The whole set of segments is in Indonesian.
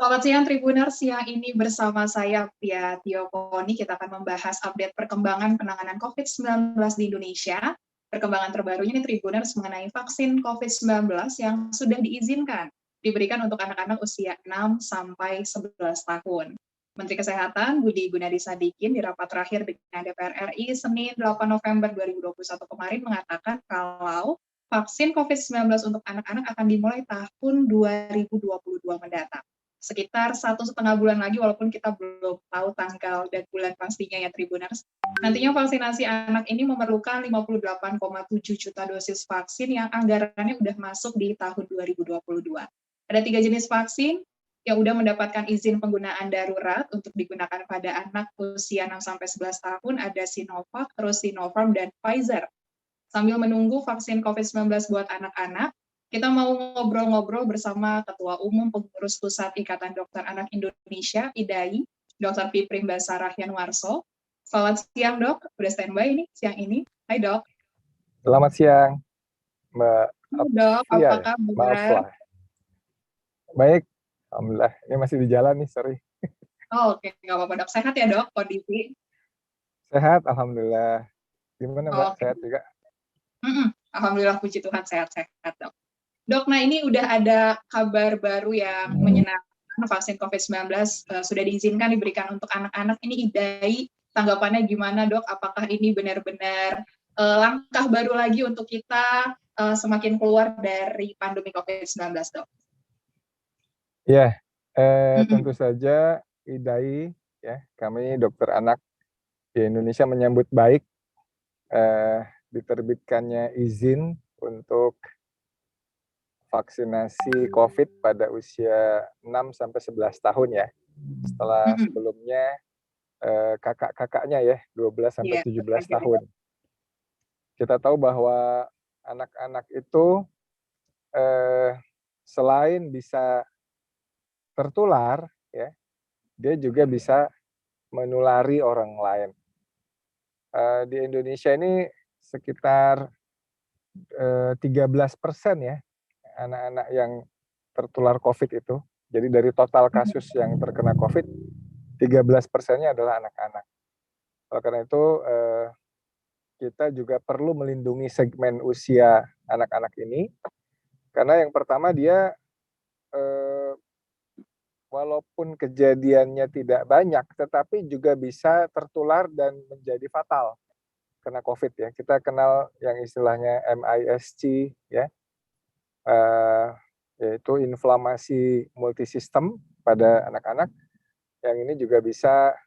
Selamat siang Tribuners, siang ini bersama saya Pia Tio Poni, kita akan membahas update perkembangan penanganan COVID-19 di Indonesia. Perkembangan terbarunya nih Tribuners mengenai vaksin COVID-19 yang sudah diizinkan diberikan untuk anak-anak usia 6 sampai 11 tahun. Menteri Kesehatan Budi Gunadi Sadikin di rapat terakhir dengan DPR RI Senin 8 November 2021 kemarin mengatakan kalau vaksin COVID-19 untuk anak-anak akan dimulai tahun 2022 mendatang. Sekitar 1,5 bulan lagi, walaupun kita belum tahu tanggal dan bulan pastinya ya Tribuners. Nantinya vaksinasi anak ini memerlukan 58,7 juta dosis vaksin yang anggarannya udah masuk di tahun 2022. Ada 3 jenis vaksin yang udah mendapatkan izin penggunaan darurat untuk digunakan pada anak usia 6-11 tahun, ada Sinovac, terus Sinopharm, dan Pfizer. Sambil menunggu vaksin COVID-19 buat anak-anak, kita mau ngobrol-ngobrol bersama Ketua Umum Pengurus Pusat Ikatan Dokter Anak Indonesia, IDAI, Dr. Piprim Basarah Yanwarso. Selamat siang, Dok. Udah standby ini siang ini. Hai, Dok. Selamat siang, Mbak. Halo, Dok. Iya, Apa kabar? maaf lah. Baik, alhamdulillah. Ini masih di jalan nih, sorry. Oh, oke. Nggak apa-apa, Dok. Sehat ya, Dok, kondisi? Sehat, alhamdulillah. Gimana, Mbak? Oke. Sehat juga? Alhamdulillah, puji Tuhan, sehat-sehat, Dok. Dok, nah ini udah ada kabar baru yang menyenangkan, vaksin COVID-19 sudah diizinkan diberikan untuk anak-anak. Ini IDAI, tanggapannya gimana, Dok? Apakah ini benar-benar langkah baru lagi untuk kita semakin keluar dari pandemi COVID-19, Dok? Ya, tentu saja IDAI, ya, kami dokter anak di Indonesia menyambut baik diterbitkannya izin untuk vaksinasi COVID pada usia 6-11 tahun ya. Setelah sebelumnya kakak-kakaknya ya, 12-17 tahun. Kita tahu bahwa anak-anak itu selain bisa tertular, ya, dia juga bisa menulari orang lain. Di Indonesia ini sekitar 13% ya anak-anak yang tertular COVID itu. Jadi dari total kasus yang terkena COVID, 13%-nya adalah anak-anak. Oleh karena itu, kita juga perlu melindungi segmen usia anak-anak ini, karena yang pertama dia walaupun kejadiannya tidak banyak, tetapi juga bisa tertular dan menjadi fatal kena COVID ya. Kita kenal yang istilahnya MIS-C ya, yaitu inflamasi multisistem pada anak-anak, yang ini juga bisa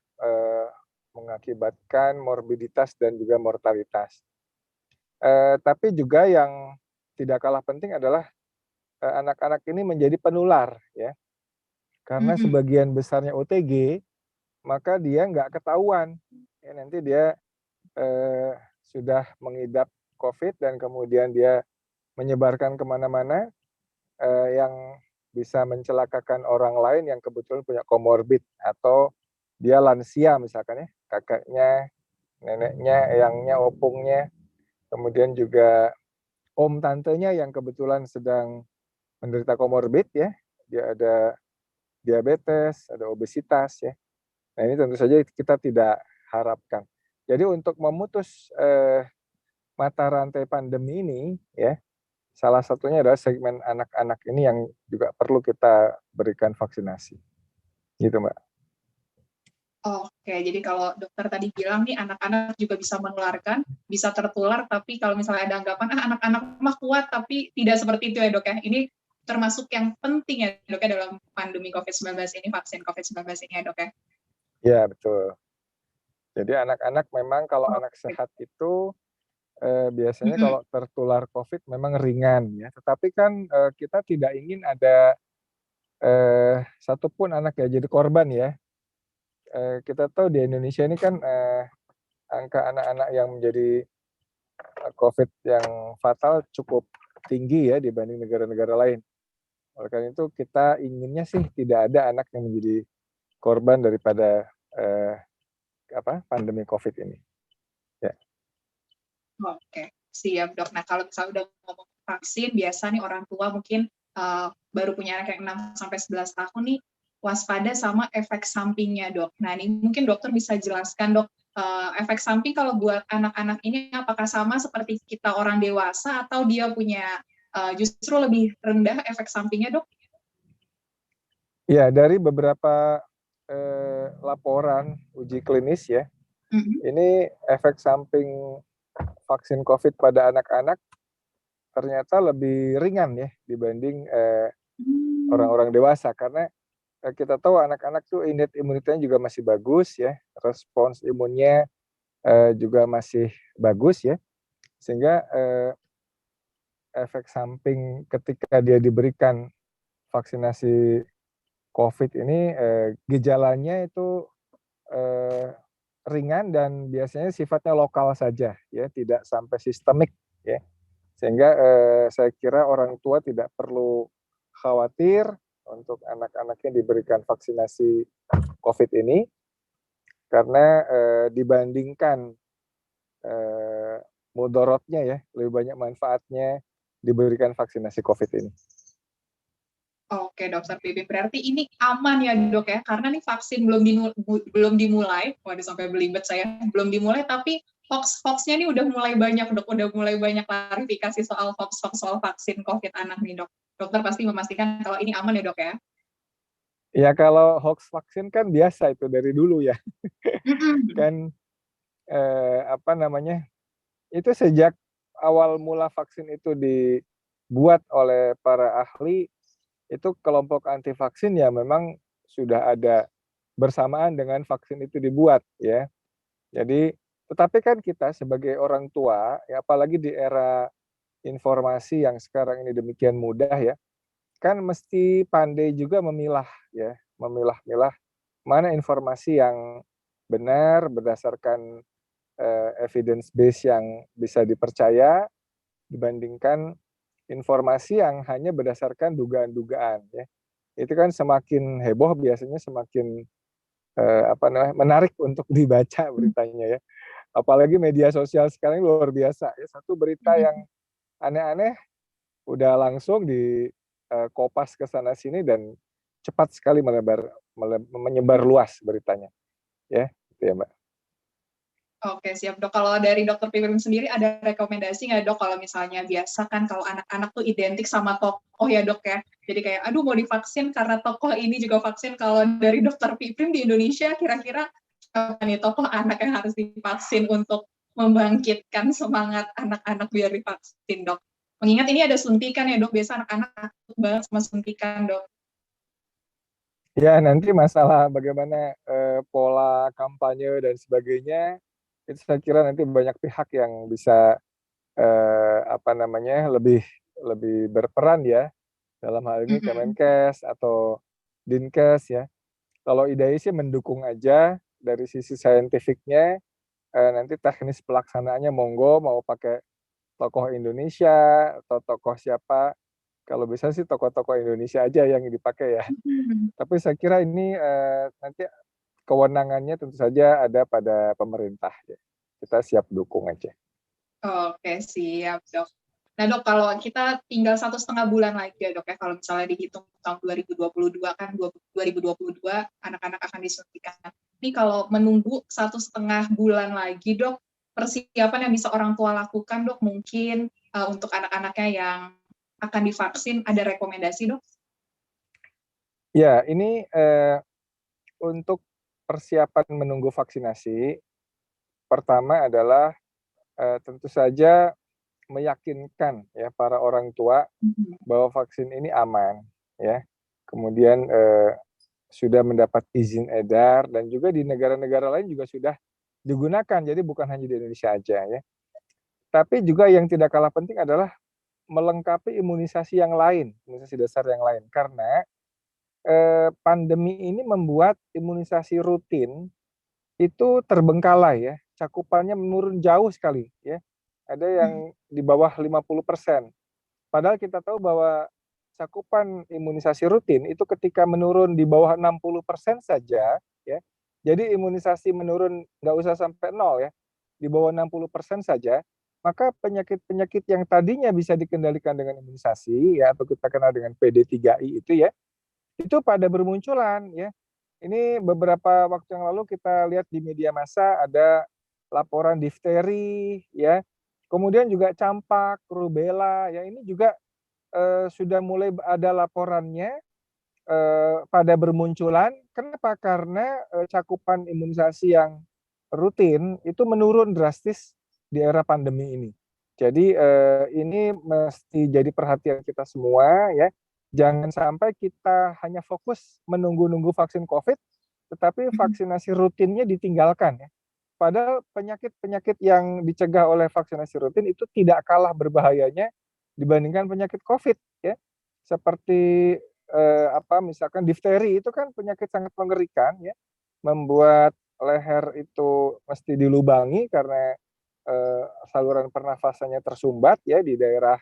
mengakibatkan morbiditas dan juga mortalitas. Tapi juga yang tidak kalah penting adalah anak-anak ini menjadi penular ya, karena sebagian besarnya OTG, maka dia nggak ketahuan. Ya, nanti dia sudah mengidap COVID dan kemudian dia menyebarkan kemana-mana yang bisa mencelakakan orang lain yang kebetulan punya komorbid, atau dia lansia misalkan ya, kakaknya, neneknya, eyangnya, opungnya, kemudian juga om tantenya yang kebetulan sedang menderita komorbid ya, dia ada diabetes, ada obesitas ya. Nah ini tentu saja kita tidak harapkan. Jadi untuk memutus mata rantai pandemi ini ya, salah satunya adalah segmen anak-anak ini yang juga perlu kita berikan vaksinasi. Gitu, Mbak. Oke, jadi kalau dokter tadi bilang nih anak-anak juga bisa menularkan, bisa tertular, tapi kalau misalnya ada anggapan anak-anak mah kuat, tapi tidak seperti itu ya, Dok ya. Ini termasuk yang penting ya, Dok ya, dalam pandemi COVID-19 ini, vaksin COVID-19 ini ya, Dok ya. Iya, betul. Jadi anak-anak memang kalau anak sehat itu biasanya kalau tertular COVID memang ringan ya. Tetapi kan kita tidak ingin ada satupun anak ya jadi korban ya. Kita tahu di Indonesia ini kan angka anak-anak yang menjadi COVID yang fatal cukup tinggi ya dibanding negara-negara lain. Oleh karena itu kita inginnya sih tidak ada anak yang menjadi korban daripada pandemi COVID ini. Ya. Oke, siap Dok. Nah kalau misalnya udah ngomong vaksin, biasa nih orang tua mungkin baru punya anak yang 6-11 tahun nih, waspada sama efek sampingnya, Dok. Nah, ini mungkin dokter bisa jelaskan, Dok, efek samping kalau buat anak-anak ini apakah sama seperti kita orang dewasa atau dia punya justru lebih rendah efek sampingnya, Dok? Ya, dari beberapa laporan uji klinis ya, ini efek samping vaksin COVID pada anak-anak ternyata lebih ringan ya dibanding orang-orang dewasa, karena kita tahu anak-anak tuh imunitasnya juga masih bagus ya, respons imunnya juga masih bagus ya, sehingga efek samping ketika dia diberikan vaksinasi COVID ini gejalanya itu ringan dan biasanya sifatnya lokal saja ya, tidak sampai sistemik ya. Sehingga saya kira orang tua tidak perlu khawatir untuk anak-anaknya diberikan vaksinasi COVID ini, karena dibandingkan mudorotnya ya, lebih banyak manfaatnya diberikan vaksinasi COVID ini. Oke, Dokter Pipin. Berarti ini aman ya, Dok ya? Karena nih vaksin belum dimulai. Waduh, sampai belibet saya. Belum dimulai, tapi hoax-hoaxnya nih udah mulai banyak, Dok. Udah mulai banyak klarifikasi soal hoax-hoax soal vaksin COVID anak nih, Dok. Dokter pasti memastikan kalau ini aman ya, Dok ya? Ya kalau hoax vaksin kan biasa itu dari dulu ya. Kan apa namanya, itu sejak awal mula vaksin itu dibuat oleh para ahli, itu kelompok anti vaksin ya memang sudah ada bersamaan dengan vaksin itu dibuat ya. Jadi, tetapi kan kita sebagai orang tua, ya apalagi di era informasi yang sekarang ini demikian mudah ya, kan mesti pandai juga memilah ya, memilah-milah mana informasi yang benar berdasarkan evidence base yang bisa dipercaya dibandingkan informasi yang hanya berdasarkan dugaan-dugaan ya. Itu kan semakin heboh biasanya semakin apa namanya, menarik untuk dibaca beritanya ya. Apalagi media sosial sekarang luar biasa ya, satu berita yang aneh-aneh udah langsung di kopas ke sana sini dan cepat sekali menyebar luas beritanya ya, gitu ya Mbak. Oke, siap, Dok. Kalau dari Dokter Pipin sendiri ada rekomendasi nggak, Dok, kalau misalnya biasa kan kalau anak-anak tuh identik sama tokoh ya, Dok ya. Jadi kayak, aduh mau divaksin karena tokoh ini juga vaksin. Kalau dari Dokter Pipin di Indonesia, kira-kira apa nih tokoh anak yang harus divaksin untuk membangkitkan semangat anak-anak biar divaksin, Dok? Mengingat ini ada suntikan ya, Dok. Biasa anak-anak takut banget sama suntikan, Dok. Ya nanti masalah bagaimana pola kampanye dan sebagainya, itu saya kira nanti banyak pihak yang bisa apa namanya, lebih lebih berperan ya, dalam hal ini Kemenkes atau Dinkes ya. Kalau IDAI sih mendukung aja dari sisi saintifiknya, nanti teknis pelaksanaannya monggo mau pakai tokoh Indonesia atau tokoh siapa, kalau bisa sih tokoh-tokoh Indonesia aja yang dipakai ya. Tapi saya kira ini nanti kewenangannya tentu saja ada pada pemerintah ya. Kita siap dukung aja. Oke, siap, Dok. Nah, Dok, kalau kita tinggal 1,5 bulan lagi ya, Dok, ya, kalau misalnya dihitung tahun 2022 kan 2022 anak-anak akan disuntikan. Ini kalau menunggu 1,5 bulan lagi, Dok, persiapan yang bisa orang tua lakukan, Dok, mungkin untuk anak-anaknya yang akan divaksin, ada rekomendasi, Dok? Ya, ini untuk persiapan menunggu vaksinasi, pertama adalah tentu saja meyakinkan ya para orang tua bahwa vaksin ini aman ya. Kemudian sudah mendapat izin edar dan juga di negara-negara lain juga sudah digunakan. Jadi bukan hanya di Indonesia aja ya. Tapi juga yang tidak kalah penting adalah melengkapi imunisasi yang lain, imunisasi dasar yang lain. Karena pandemi ini membuat imunisasi rutin itu terbengkalai ya, cakupannya menurun jauh sekali ya. Ada yang di bawah 50%. Padahal kita tahu bahwa cakupan imunisasi rutin itu ketika menurun di bawah 60% saja ya. Jadi imunisasi menurun nggak usah sampai nol ya, di bawah 60% saja, maka penyakit-penyakit yang tadinya bisa dikendalikan dengan imunisasi ya, atau kita kenal dengan PD3I itu ya, itu pada bermunculan ya. Ini beberapa waktu yang lalu kita lihat di media massa ada laporan difteri ya, kemudian juga campak, rubella ya, ini juga sudah mulai ada laporannya pada bermunculan. Kenapa? Karena cakupan imunisasi yang rutin itu menurun drastis di era pandemi ini. Jadi ini mesti jadi perhatian kita semua ya. Jangan sampai kita hanya fokus menunggu-nunggu vaksin COVID, tetapi vaksinasi rutinnya ditinggalkan ya. Padahal penyakit-penyakit yang dicegah oleh vaksinasi rutin itu tidak kalah berbahayanya dibandingkan penyakit COVID ya. Seperti misalkan difteri itu kan penyakit sangat mengerikan ya, membuat leher itu mesti dilubangi karena saluran pernafasannya tersumbat ya di daerah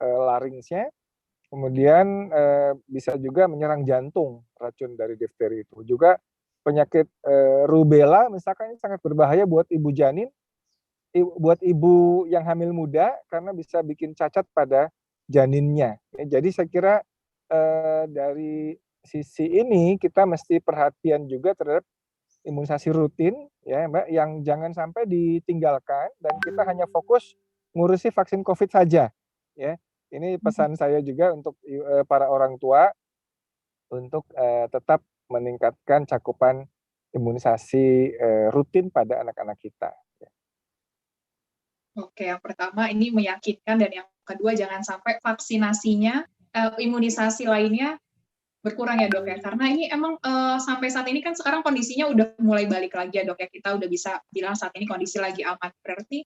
larinksnya. Kemudian bisa juga menyerang jantung racun dari difteri itu. Juga penyakit rubella misalkan ini sangat berbahaya buat ibu janin, buat ibu yang hamil muda karena bisa bikin cacat pada janinnya. Ya, jadi saya kira dari sisi ini kita mesti perhatian juga terhadap imunisasi rutin ya Mbak, yang jangan sampai ditinggalkan dan kita hanya fokus ngurusi vaksin COVID saja ya. Ini pesan saya juga untuk para orang tua untuk tetap meningkatkan cakupan imunisasi rutin pada anak-anak kita. Oke, yang pertama ini meyakinkan dan yang kedua jangan sampai vaksinasinya, imunisasi lainnya berkurang ya Dok ya, karena ini emang sampai saat ini kan sekarang kondisinya udah mulai balik lagi ya Dok ya, kita udah bisa bilang saat ini kondisi lagi aman, berarti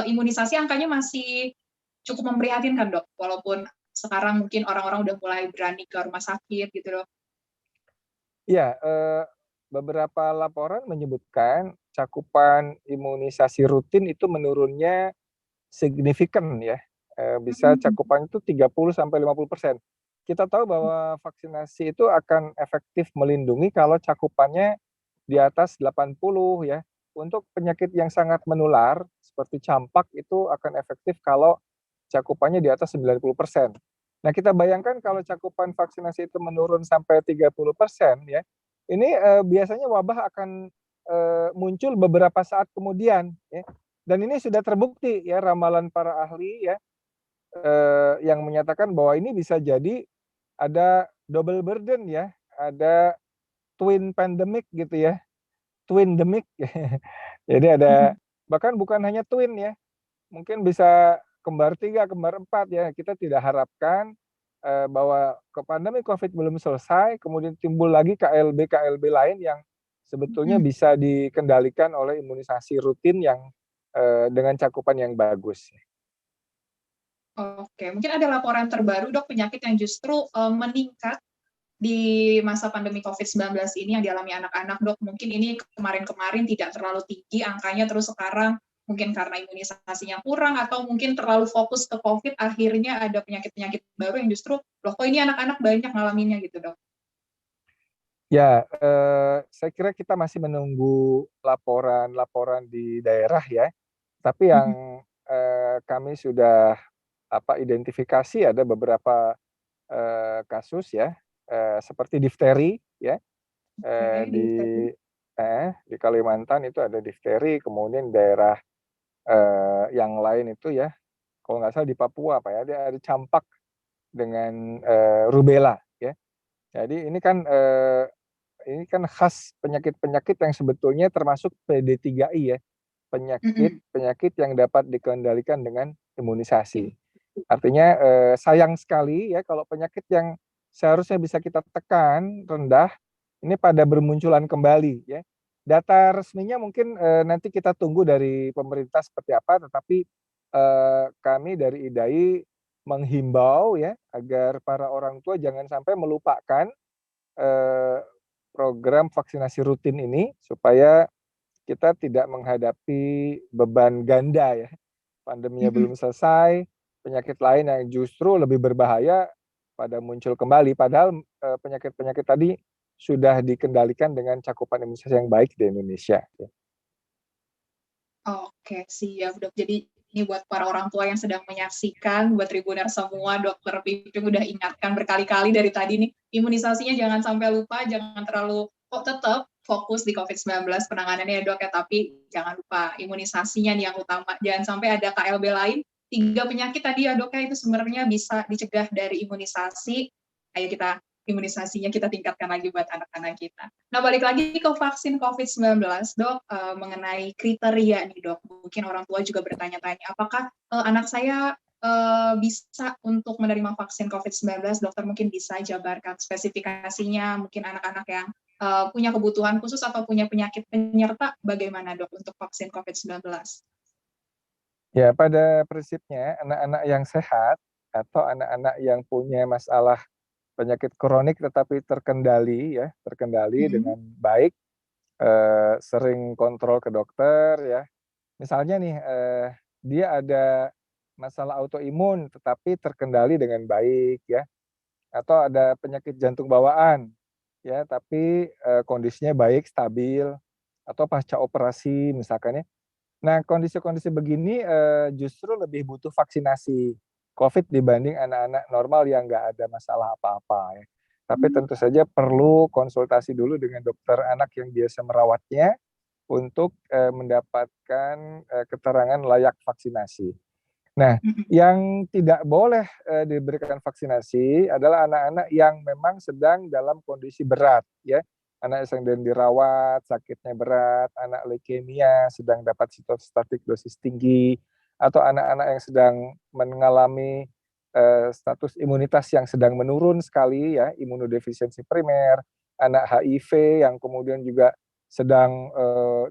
imunisasi angkanya masih cukup memprihatinkan Dok, walaupun sekarang mungkin orang-orang udah mulai berani ke rumah sakit gitu Dok. Iya, beberapa laporan menyebutkan cakupan imunisasi rutin itu menurunnya signifikan ya, bisa cakupan itu 30-50%. Kita tahu bahwa vaksinasi itu akan efektif melindungi kalau cakupannya di atas 80 ya. Untuk penyakit yang sangat menular seperti campak itu akan efektif kalau cakupannya di atas 90%. Nah, kita bayangkan kalau cakupan vaksinasi itu menurun sampai 30% ya, ini biasanya wabah akan muncul beberapa saat kemudian ya. Dan ini sudah terbukti ya ramalan para ahli ya yang menyatakan bahwa ini bisa jadi ada double burden ya, ada twin pandemic gitu ya, twindemic. Jadi ada bahkan bukan hanya twin ya, mungkin bisa kembar 3, kembar 4 ya. Kita tidak harapkan bahwa pandemi COVID belum selesai, kemudian timbul lagi KLB lain yang sebetulnya bisa dikendalikan oleh imunisasi rutin yang dengan cakupan yang bagus. Oke, mungkin ada laporan terbaru Dok, penyakit yang justru meningkat di masa pandemi COVID-19 ini yang dialami anak-anak Dok. Mungkin ini kemarin-kemarin tidak terlalu tinggi angkanya, terus sekarang mungkin karena imunisasinya kurang atau mungkin terlalu fokus ke COVID, akhirnya ada penyakit-penyakit baru yang justru, loh kok ini anak-anak banyak ngalaminnya gitu Dok. Ya, saya kira kita masih menunggu laporan-laporan di daerah ya, tapi yang kami sudah identifikasi ada beberapa kasus ya, seperti difteri ya, Oke, di di Kalimantan itu ada difteri, kemudian daerah yang lain itu ya, kalau nggak salah di Papua Pak ya, ada campak dengan rubella ya. Jadi ini kan khas penyakit-penyakit yang sebetulnya termasuk PD3I ya, penyakit-penyakit yang dapat dikendalikan dengan imunisasi. Artinya sayang sekali ya kalau penyakit yang seharusnya bisa kita tekan rendah, ini pada bermunculan kembali ya. Data resminya mungkin nanti kita tunggu dari pemerintah seperti apa, tetapi kami dari IDAI menghimbau ya agar para orang tua jangan sampai melupakan eh, program vaksinasi rutin ini supaya kita tidak menghadapi beban ganda ya. Pandeminya belum selesai, penyakit lain yang justru lebih berbahaya pada muncul kembali. Padahal penyakit-penyakit tadi sudah dikendalikan dengan cakupan imunisasi yang baik di Indonesia. Oke, siap Dok. Jadi ini buat para orang tua yang sedang menyaksikan, buat Tribuner semua, Dokter Piping udah ingatkan berkali-kali dari tadi nih, imunisasinya jangan sampai lupa, jangan terlalu tetap fokus di COVID-19 penanganannya ya dok ya, tapi jangan lupa imunisasinya nih yang utama. Jangan sampai ada KLB lain, 3 penyakit tadi ya dok ya, itu sebenarnya bisa dicegah dari imunisasi. Ayo kita imunisasinya kita tingkatkan lagi buat anak-anak kita. Nah, balik lagi ke vaksin COVID-19, dok, mengenai kriteria nih dok, mungkin orang tua juga bertanya-tanya, apakah anak saya bisa untuk menerima vaksin COVID-19, dokter mungkin bisa jabarkan spesifikasinya, mungkin anak-anak yang punya kebutuhan khusus atau punya penyakit penyerta, bagaimana dok untuk vaksin COVID-19? Ya, pada prinsipnya anak-anak yang sehat atau anak-anak yang punya masalah penyakit kronik tetapi terkendali Hmm. dengan baik, sering kontrol ke dokter ya. Misalnya nih, dia ada masalah autoimun tetapi terkendali dengan baik ya, atau ada penyakit jantung bawaan ya, tapi, kondisinya baik, stabil, atau pasca operasi misalkan ya. Nah, kondisi-kondisi begini, justru lebih butuh vaksinasi COVID dibanding anak-anak normal yang nggak ada masalah apa-apa ya. Tapi tentu saja perlu konsultasi dulu dengan dokter anak yang biasa merawatnya untuk, mendapatkan, keterangan layak vaksinasi. Nah, yang tidak boleh, diberikan vaksinasi adalah anak-anak yang memang sedang dalam kondisi berat ya, anak yang sedang dirawat, sakitnya berat, anak leukemia, sedang dapat sitostatik dosis tinggi, atau anak-anak yang sedang mengalami, status imunitas yang sedang menurun sekali ya, imunodefisiensi primer, anak HIV yang kemudian juga sedang,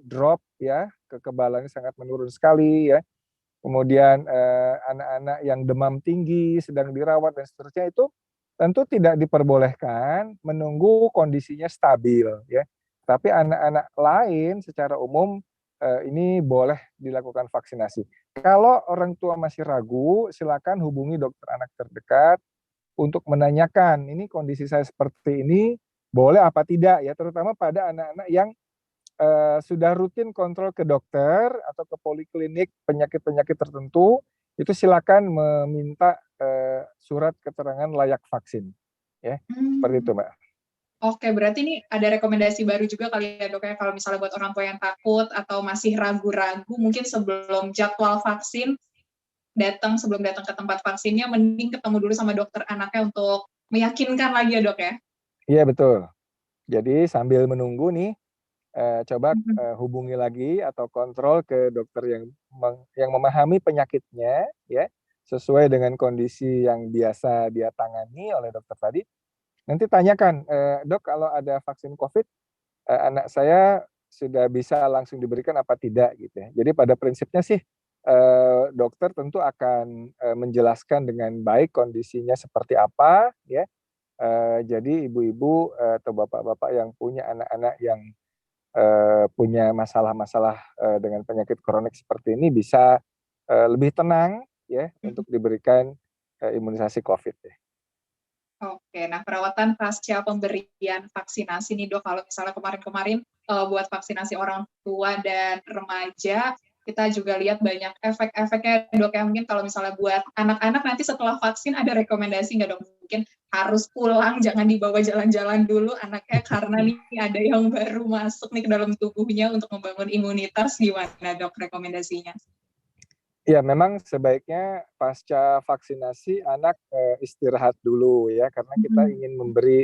drop ya, kekebalannya sangat menurun sekali ya. Kemudian, anak-anak yang demam tinggi, sedang dirawat dan seterusnya itu tentu tidak diperbolehkan menunggu kondisinya stabil ya. Tapi anak-anak lain secara umum, ini boleh dilakukan vaksinasi. Kalau orang tua masih ragu, silakan hubungi dokter anak terdekat untuk menanyakan, "Ini kondisi saya seperti ini, boleh apa tidak?" Ya, terutama pada anak-anak yang sudah rutin kontrol ke dokter atau ke poliklinik penyakit-penyakit tertentu, itu silakan meminta, surat keterangan layak vaksin, ya, seperti itu, Hmm. Mbak. Oke, berarti ini ada rekomendasi baru juga kali ya dok ya, kalau misalnya buat orang tua yang takut atau masih ragu-ragu, mungkin sebelum jadwal vaksin, sebelum datang ke tempat vaksinnya, mending ketemu dulu sama dokter anaknya untuk meyakinkan lagi ya dok ya? Iya, betul. Jadi sambil menunggu nih, coba, Mhm. hubungi lagi atau kontrol ke dokter yang memahami penyakitnya ya, sesuai dengan kondisi yang biasa dia tangani oleh dokter tadi. Nanti tanyakan, "Dok, kalau ada vaksin Covid, anak saya sudah bisa langsung diberikan apa tidak?" Gitu ya. Jadi pada prinsipnya sih, dokter tentu akan, menjelaskan dengan baik kondisinya seperti apa ya, jadi ibu-ibu, atau bapak-bapak yang punya anak-anak yang, punya masalah-masalah, dengan penyakit kronik seperti ini bisa, lebih tenang ya untuk diberikan, imunisasi Covid ya. Oke, nah perawatan pasca pemberian vaksinasi nih dok, kalau misalnya kemarin-kemarin buat vaksinasi orang tua dan remaja, kita juga lihat banyak efek-efeknya dok ya. Mungkin kalau misalnya buat anak-anak nanti setelah vaksin ada rekomendasi nggak dok? Mungkin harus pulang, jangan dibawa jalan-jalan dulu anaknya karena nih ada yang baru masuk nih ke dalam tubuhnya untuk membangun imunitas, gimana dok rekomendasinya? Ya memang sebaiknya pasca vaksinasi anak, istirahat dulu ya, karena kita Mhm. ingin memberi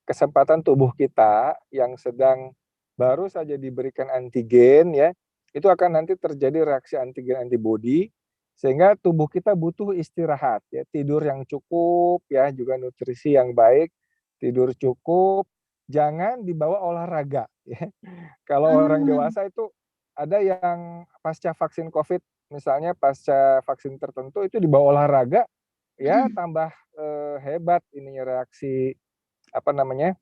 kesempatan tubuh kita yang sedang baru saja diberikan antigen ya, itu akan nanti terjadi reaksi antigen antibodi, sehingga tubuh kita butuh istirahat ya, tidur yang cukup ya, juga nutrisi yang baik, tidur cukup, jangan dibawa olahraga ya. Kalau orang Hmm. dewasa itu ada yang pasca vaksin Covid, misalnya pasca vaksin tertentu itu dibawa olahraga, ya Mhm. tambah, hebat ininya reaksi, apa namanya,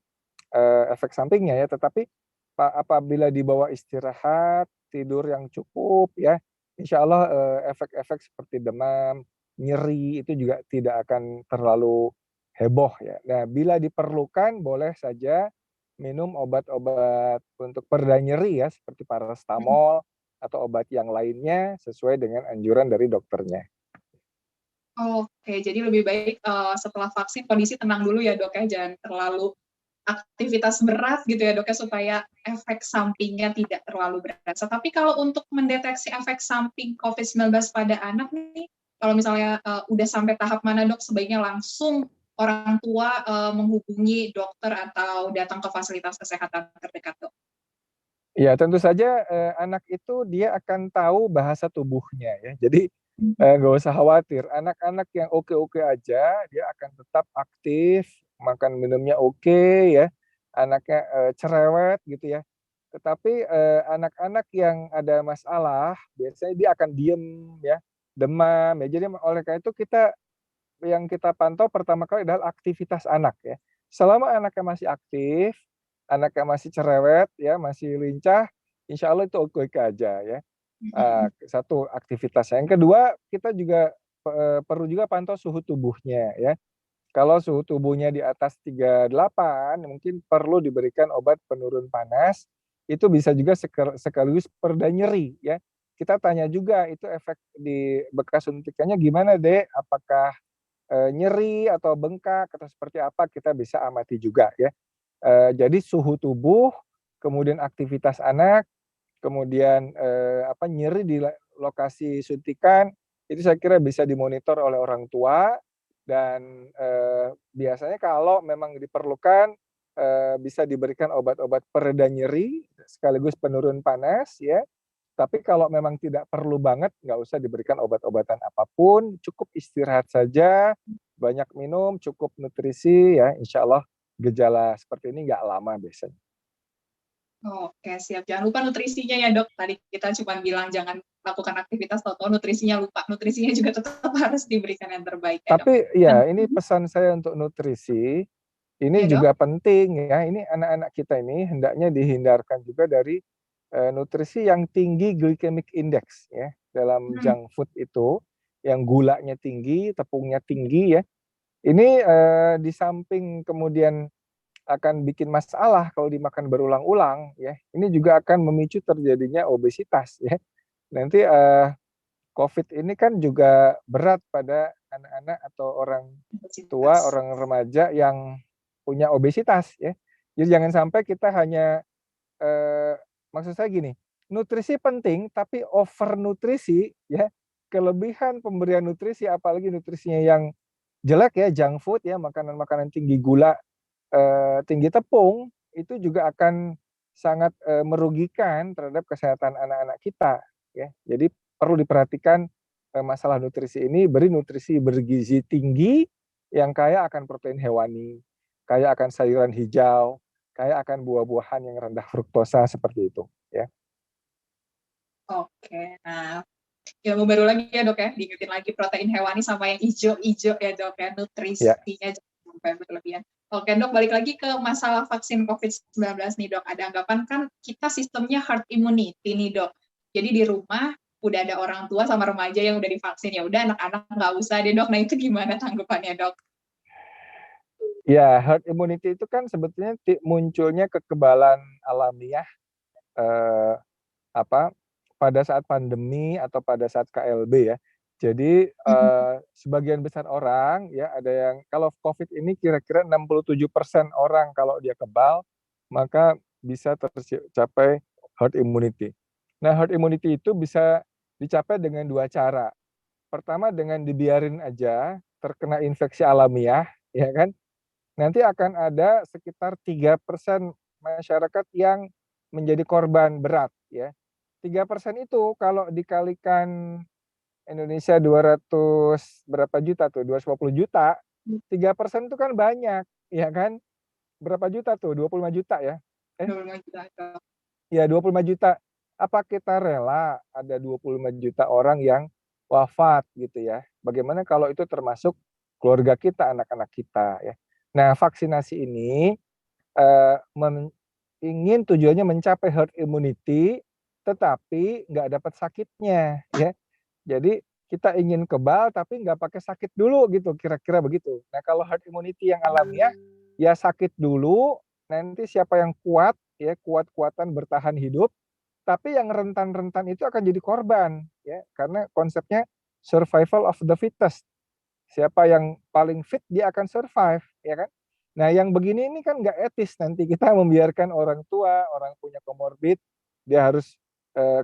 efek sampingnya ya. Tetapi apabila dibawa istirahat, tidur yang cukup ya, insya Allah, efek-efek seperti demam, nyeri itu juga tidak akan terlalu heboh ya. Nah, bila diperlukan boleh saja minum obat-obat untuk pereda nyeri ya, seperti paracetamol atau obat yang lainnya sesuai dengan anjuran dari dokternya. Oke, jadi lebih baik, setelah vaksin kondisi tenang dulu ya, Dok, ya, jangan terlalu aktivitas berat gitu ya, Dok, ya, supaya efek sampingnya tidak terlalu berasa. Tapi kalau untuk mendeteksi efek samping COVID-19 pada anak nih, kalau misalnya, udah sampai tahap mana, Dok, sebaiknya langsung orang tua, menghubungi dokter atau datang ke fasilitas kesehatan terdekat, Dok? Ya tentu saja, anak itu dia akan tahu bahasa tubuhnya ya. Jadi, Mhm. nggak usah khawatir, anak-anak yang oke-oke aja, dia akan tetap aktif, makan minumnya oke ya, anaknya, cerewet gitu ya. Tetapi, anak-anak yang ada masalah, biasanya dia akan diem ya, demam ya. Jadi oleh karena itu yang kita pantau pertama kali adalah aktivitas anak ya. Selama anaknya masih aktif, anaknya masih cerewet ya, masih lincah, insya Allah itu oke-oke aja ya. Mhm. Satu aktivitasnya. Yang kedua, kita juga, perlu juga pantau suhu tubuhnya ya. Kalau suhu tubuhnya di atas 38, mungkin perlu diberikan obat penurun panas, itu bisa juga sekaligus pereda nyeri ya. Kita tanya juga itu efek di bekas suntikannya gimana, Dek? Apakah nyeri atau bengkak atau seperti apa kita bisa amati juga ya. Jadi suhu tubuh, kemudian aktivitas anak, kemudian, nyeri di lokasi suntikan, itu saya kira bisa dimonitor oleh orang tua dan, biasanya kalau memang diperlukan, bisa diberikan obat-obat pereda nyeri sekaligus penurun panas ya. Tapi kalau memang tidak perlu banget, nggak usah diberikan obat-obatan apapun, cukup istirahat saja, banyak minum, cukup nutrisi ya, insya Allah gejala seperti ini nggak lama biasanya. Oke, siap. Jangan lupa nutrisinya ya, Dok. Tadi kita cuma bilang jangan lakukan aktivitas, tahu-tahu nutrisinya lupa. Nutrisinya juga tetap harus diberikan yang terbaik ya, Dok. Tapi Dan ya ini pesan saya untuk nutrisi, ini iya, Dok? juga penting ya, ini anak-anak kita ini hendaknya dihindarkan juga dari, nutrisi yang tinggi glycemic index ya, dalam Mhm. junk food itu, yang gulanya tinggi, tepungnya tinggi ya. Ini, di samping kemudian akan bikin masalah kalau dimakan berulang-ulang ya, ini juga akan memicu terjadinya obesitas ya. Nanti, Covid ini kan juga berat pada anak-anak atau orang tua, Intensitas. orang remaja yang punya obesitas ya. Jadi jangan sampai kita hanya, maksud saya gini, nutrisi penting tapi over nutrisi ya, kelebihan pemberian nutrisi apalagi nutrisinya yang jelek ya, junk food ya, makanan-makanan tinggi gula, tinggi tepung, itu juga akan sangat, merugikan terhadap kesehatan anak-anak kita, ya. Jadi perlu diperhatikan, masalah nutrisi ini, beri nutrisi bergizi tinggi yang kaya akan protein hewani, kaya akan sayuran hijau, kaya akan buah-buahan yang rendah fruktosa, seperti itu, ya. Oke. Nah, ilmu baru lagi ya, Dok, ya, diingetin lagi protein hewani sama yang ijo-ijo ya, Dok, ya, Ya, nutrisinya jangan sampai berlebihan. Oke, Dok, balik lagi ke masalah vaksin COVID-19 nih, Dok. Ada anggapan kan kita sistemnya herd immunity nih, Dok. Jadi di rumah udah ada orang tua sama remaja yang udah divaksin, ya udah anak-anak nggak usah deh, Dok. Nah, itu gimana tanggapannya, Dok? ya herd immunity itu kan sebetulnya munculnya kekebalan alamiah, eee apa, pada saat pandemi atau pada saat KLB ya. Jadi, Mhm. sebagian besar orang ya, ada yang kalau Covid ini kira-kira 67% orang kalau dia kebal, maka bisa tercapai herd immunity. Nah, herd immunity itu bisa dicapai dengan 2 cara. Pertama dengan dibiarin aja terkena infeksi alamiah, ya kan, nanti akan ada sekitar 3% masyarakat yang menjadi korban berat ya. 3% itu kalau dikalikan Indonesia 200 berapa juta tuh, 250 juta, 3% itu kan banyak, ya kan? Berapa juta tuh, 25 juta ya? Eh, 25 juta, Dok. ya 25 juta. Apa kita rela ada 25 juta orang yang wafat gitu ya? Bagaimana kalau itu termasuk keluarga kita, anak-anak kita ya? Nah, vaksinasi ini, eee, men ingin tujuannya mencapai herd immunity, tetapi nggak dapat sakitnya ya. Jadi kita ingin kebal tapi nggak pakai sakit dulu gitu, kira-kira begitu. Nah, kalau herd immunity yang alamiah, ya sakit dulu, nanti siapa yang kuat ya, kuat-kuatan bertahan hidup, tapi yang rentan-rentan itu akan jadi korban ya, karena konsepnya survival of the fittest. Siapa yang paling fit dia akan survive, ya kan? Nah, yang begini ini kan nggak etis, nanti kita membiarkan orang tua, orang punya comorbid, dia harus,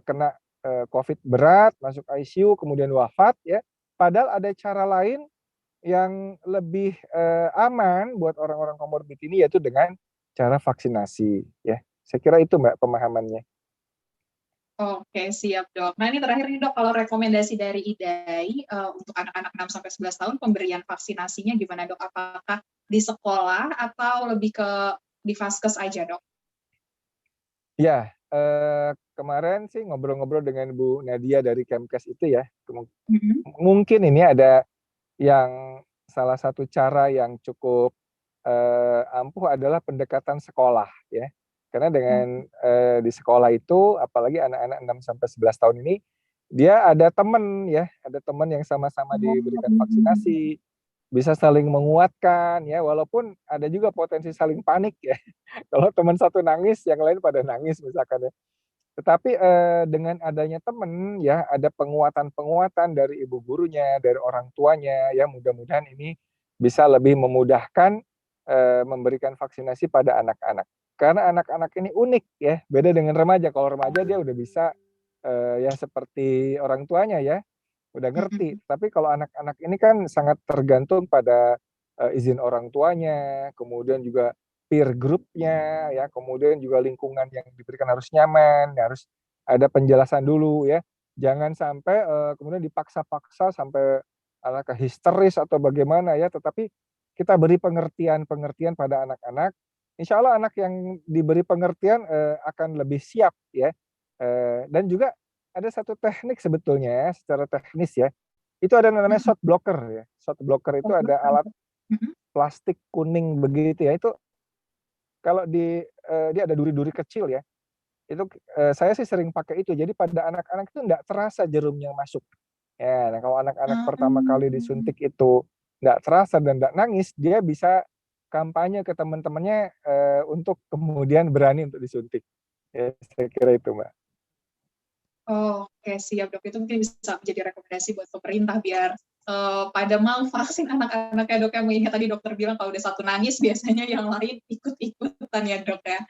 kena, Covid berat, masuk ICU, kemudian wafat ya, padahal ada cara lain yang lebih, aman buat orang-orang comorbid ini, yaitu dengan cara vaksinasi, ya. Saya kira itu Mbak pemahamannya. Oke, siap Dok. Nah ini terakhir nih Dok, kalau rekomendasi dari IDAI untuk anak-anak 6-11 tahun pemberian vaksinasinya gimana Dok? Apakah di sekolah atau lebih ke di Vaskes aja Dok? Ya, kemarin sih ngobrol-ngobrol dengan Bu Nadia dari Kemkes itu ya, Mhm. mungkin ini ada yang salah satu cara yang cukup, ampuh adalah pendekatan sekolah ya. Karena Oh, dengan, di sekolah itu apalagi anak-anak 6 sampai 11 tahun ini, dia ada temen ya, ada teman yang sama-sama diberikan mhm. vaksinasi, bisa saling menguatkan ya, walaupun ada juga potensi saling panik ya. Kalau teman satu nangis, yang lain pada nangis misalkan ya. Tetapi, dengan adanya teman ya, ada penguatan-penguatan dari ibu gurunya, dari orang tuanya ya, mudah-mudahan ini bisa lebih memudahkan, memberikan vaksinasi pada anak-anak. Karena anak-anak ini unik ya, beda dengan remaja. Kalau remaja dia udah bisa, ya seperti orang tuanya ya, udah ngerti. Mhm. Tapi kalau anak-anak ini kan sangat tergantung pada, izin orang tuanya, kemudian juga peer group-nya ya, kemudian juga lingkungan yang diberikan harus nyaman, harus ada penjelasan dulu ya. Jangan sampai, kemudian dipaksa-paksa sampai anaknya histeris atau bagaimana ya, tetapi kita beri pengertian-pengertian pada anak-anak, insya Allah anak yang diberi pengertian, akan lebih siap ya, dan juga ada satu teknik sebetulnya secara teknis ya, itu ada namanya Mhm. shot blocker ya. Shot blocker itu Oh, ada alat mhm. plastik kuning begitu ya, itu kalau dia ada duri-duri kecil ya, itu, saya sih sering pakai itu. Jadi pada anak-anak itu nggak terasa jarumnya masuk. Ya, nah kalau anak-anak pertama kali Mmm. disuntik itu nggak terasa dan nggak nangis, dia bisa kampanye ke teman-temannya, untuk kemudian berani untuk disuntik. Ya, saya kira itu, Mbak. Oke, siap Dok. Itu mungkin bisa menjadi rekomendasi buat pemerintah biar, pada mau vaksin anak-anaknya Dok ya, mengingat tadi dokter bilang kalau udah satu nangis biasanya yang lain ikut-ikutan ya Dok ya.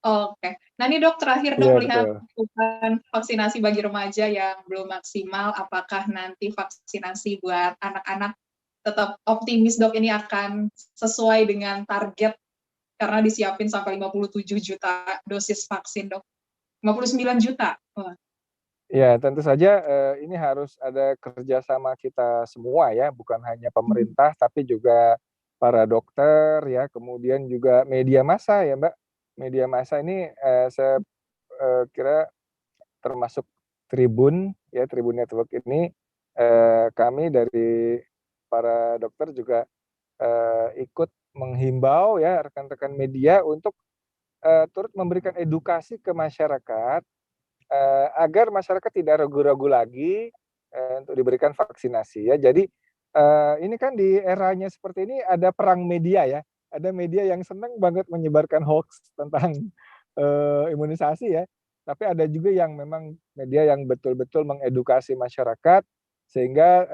Oke. Nah ini Dok, terakhir Dok, Iya melihat betul. cakupan vaksinasi bagi remaja yang belum maksimal, apakah nanti vaksinasi buat anak-anak tetap optimis Dok ini akan sesuai dengan target karena disiapin sampai 57 juta dosis vaksin Dok? 59 juta? Wah. Ya, tentu saja, ini harus ada kerjasama kita semua ya, bukan hanya Mhm. pemerintah, tapi juga para dokter ya, kemudian juga media massa ya, Mbak. Media massa ini, saya, kira termasuk Tribun ya, Tribun Network ini, kami dari para dokter juga, ikut menghimbau ya rekan-rekan media untuk, turut memberikan edukasi ke masyarakat, agar masyarakat tidak ragu-ragu lagi, untuk diberikan vaksinasi ya. Jadi, ini kan di eranya seperti ini ada perang media ya, ada media yang senang banget menyebarkan hoax tentang, imunisasi ya, tapi ada juga yang memang media yang betul-betul mengedukasi masyarakat, sehingga,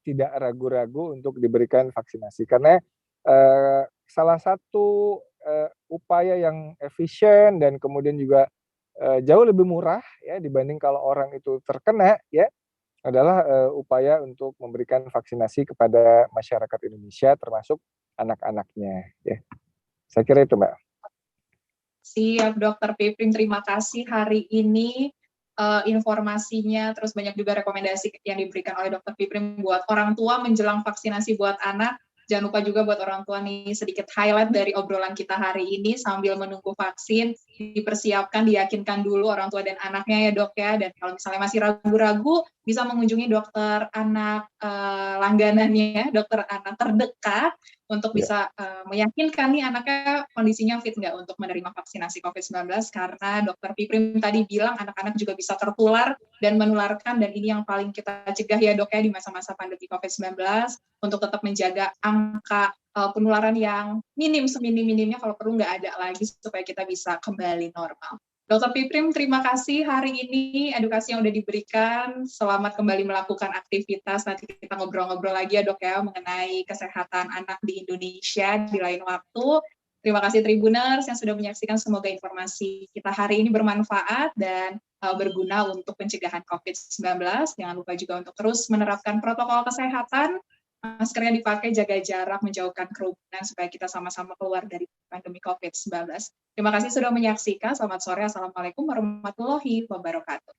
tidak ragu-ragu untuk diberikan vaksinasi. Karena, salah satu, upaya yang efisien dan kemudian juga jauh lebih murah ya dibanding kalau orang itu terkena ya, adalah, upaya untuk memberikan vaksinasi kepada masyarakat Indonesia termasuk anak-anaknya ya. Saya kira itu, Mbak. Siap Dokter Piprim, terima kasih hari ini, informasinya, terus banyak juga rekomendasi yang diberikan oleh Dokter Piprim buat orang tua menjelang vaksinasi buat anak. Jangan lupa juga buat orang tua nih, sedikit highlight dari obrolan kita hari ini sambil menunggu vaksin, dipersiapkan, diyakinkan dulu orang tua dan anaknya ya Dok ya, dan kalau misalnya masih ragu-ragu, bisa mengunjungi dokter anak, langganannya, dokter anak terdekat, untuk Ya. bisa, meyakinkan nih anaknya kondisinya fit nggak untuk menerima vaksinasi COVID-19, karena Dokter Piprim tadi bilang anak-anak juga bisa tertular dan menularkan, dan ini yang paling kita cegah ya Dok ya di masa-masa pandemi COVID-19, untuk tetap menjaga angka, penularan yang minim, seminim-minimnya, kalau perlu nggak ada lagi supaya kita bisa kembali normal. Dr. Piprim, terima kasih hari ini edukasi yang udah diberikan. Selamat kembali melakukan aktivitas. Nanti kita ngobrol-ngobrol lagi ya dok ya mengenai kesehatan anak di Indonesia di lain waktu. Terima kasih Tribuners yang sudah menyaksikan. Semoga informasi kita hari ini bermanfaat dan berguna untuk pencegahan COVID-19. Jangan lupa juga untuk terus menerapkan protokol kesehatan. Maskernya dipakai, jaga jarak, menjauhkan kerumunan supaya kita sama-sama keluar dari pandemi COVID-19. Terima kasih sudah menyaksikan. Selamat sore. Assalamualaikum warahmatullahi wabarakatuh.